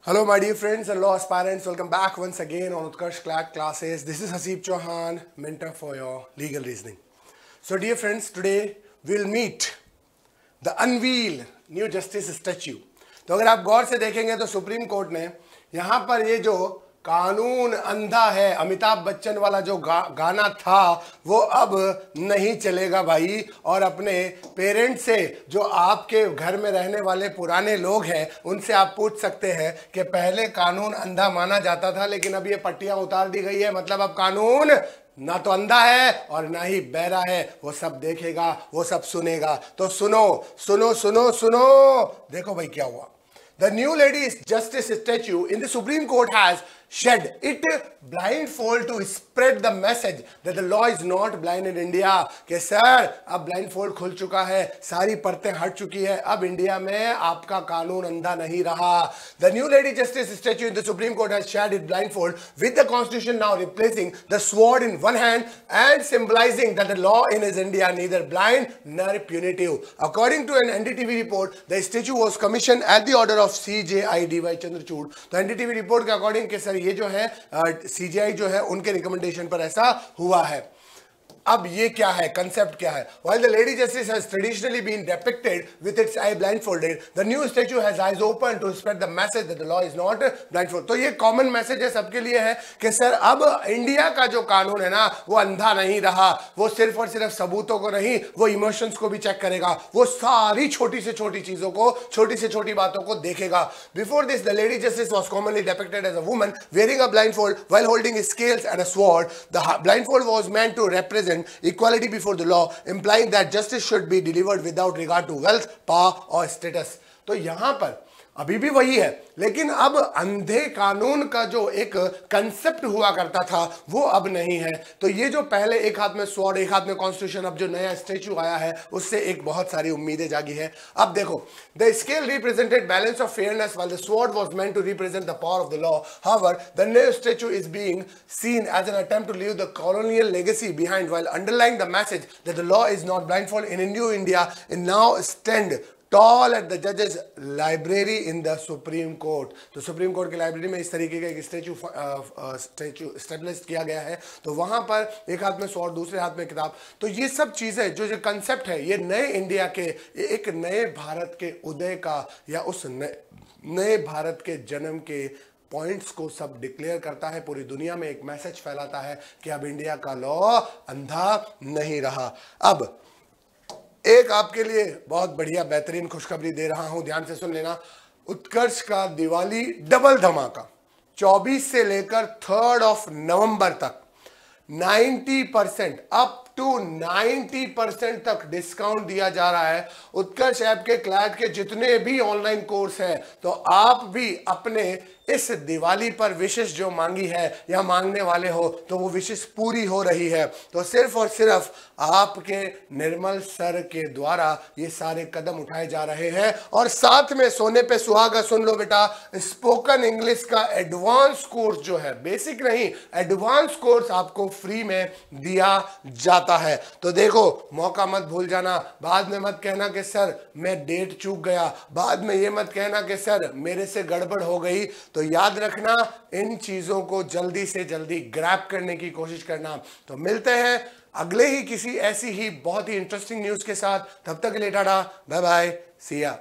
Hello, my dear friends and law aspirants. Welcome back once again on Utkarsh Classes. This is Haseeb Chauhan, mentor for your legal reasoning. So, dear friends, today we'll meet the unveil new justice statue. तो अगर आप गौर से देखेंगे तो supreme court ने यहाँ पर ये जो कानून अंधा है अमिताभ बच्चन वाला जो गाना था वो अब नहीं चलेगा भाई। और अपने पेरेंट्स से जो आपके घर में रहने वाले पुराने लोग हैं उनसे आप पूछ सकते हैं कि पहले कानून अंधा माना जाता था लेकिन अब ये पट्टियां उतार दी गई है, मतलब अब कानून ना तो अंधा है और ना ही बहरा है, वो सब देखेगा, वो सब सुनेगा। तो सुनो सुनो सुनो सुनो, देखो भाई क्या हुआ। The new lady justice statue in the Supreme Court has shed it blindfold to spread the message that the law is not blind in India। कि सर अब blindfold खुल चुका है, सारी परतें हट चुकी है, अब इंडिया में आपका कानून अंधा नहीं रहा। The new lady justice statue in the Supreme Court has shed it blindfold with the constitution now replacing the sword in one hand and symbolizing that the law in India neither blind nor punitive। According to an NDTV report, the statue was commissioned at the order of CJI DY Chandrachud। तो NDTV report के according कि sir ये जो है CJI जो है उनके recommendation पर ऐसा हुआ है। अब ये क्या है, कंसेप्ट क्या है? While the lady justice has traditionally been depicted with its eye blindfolded, the new statue has eyes open to spread the message that the law is not blindfold। तो ये कॉमन मैसेज है सबके लिए है कि sir अब India का जो कानून है ना वो अंधा नहीं रहा, वो सिर्फ और सिर्फ सबूतों को नहीं, वो इमोशंस को भी चेक करेगा, वो सारी छोटी से छोटी चीजों को, छोटी से छोटी बातों को देखेगा। Before this, the lady justice was commonly depicted as a woman wearing a blindfold while holding scales and a sword। The blindfold was meant to represent equality before the law, implying that justice should be delivered without regard to wealth, power or status। तो यहां पर अभी भी वही है, लेकिन अब अंधे कानून का जो एक कंसेप्ट हुआ करता था वो अब नहीं है। तो ये जो पहले एक हाथ में स्वॉर्ड एक हाथ में कॉन्स्टिट्यूशन, अब जो नया स्टैच्यू आया है उससे एक बहुत सारी उम्मीदें जागी है। अब देखो, the scale represented balance of fairness while the sword was meant to represent the power of the law. However the new statue is being seen as an attempt to leave the colonial legacy behind while underlying the message that the law is not blindfold in New India and now stand tall at the judges library in the Supreme Court। तो supreme court की library में इस तरीके का एक statue स्टेबलिश किया गया है। तो वहां पर एक हाथ में स्वॉर्ड दूसरे हाथ में किताब। तो ये सब चीजें जो कंसेप्ट है ये नए इंडिया के, एक नए भारत के उदय का या उस नए भारत के जन्म के पॉइंट्स को सब डिक्लेयर करता है, पूरी दुनिया में एक मैसेज फैलाता है कि अब इंडिया का लॉ अंधा नहीं रहा। अब एक आपके लिए बहुत बढ़िया बेहतरीन खुशखबरी दे रहा हूं, ध्यान से सुन लेना। उत्कर्ष का दिवाली डबल धमाका 24 से लेकर 3 नवंबर तक 90% अप टू 90% तक डिस्काउंट दिया जा रहा है। उत्कर्ष ऐप के क्लाइंट के जितने भी ऑनलाइन कोर्स हैं तो आप भी अपने इस दिवाली पर विशेष जो मांगी है या मांगने वाले हो तो वो विशेष पूरी हो रही है। तो सिर्फ और सिर्फ आपके निर्मल सर के द्वारा ये सारे कदम उठाए जा रहे हैं। और साथ में सोने पे सुहागा सुन लो बेटा, स्पोकन इंग्लिश का एडवांस कोर्स जो है, बेसिक नहीं एडवांस कोर्स आपको फ्री में दिया जाता है। तो देखो मौका मत भूल जाना, बाद में मत कहना कि सर मैं डेट चूक गया, बाद में ये मत कहना कि सर मेरे से गड़बड़ हो गई। तो याद रखना, इन चीजों को जल्दी से जल्दी ग्रैब करने की कोशिश करना। तो मिलते हैं अगले ही किसी ऐसी ही बहुत ही इंटरेस्टिंग न्यूज के साथ, तब तक के लिए टाटा बाय बाय, सी या।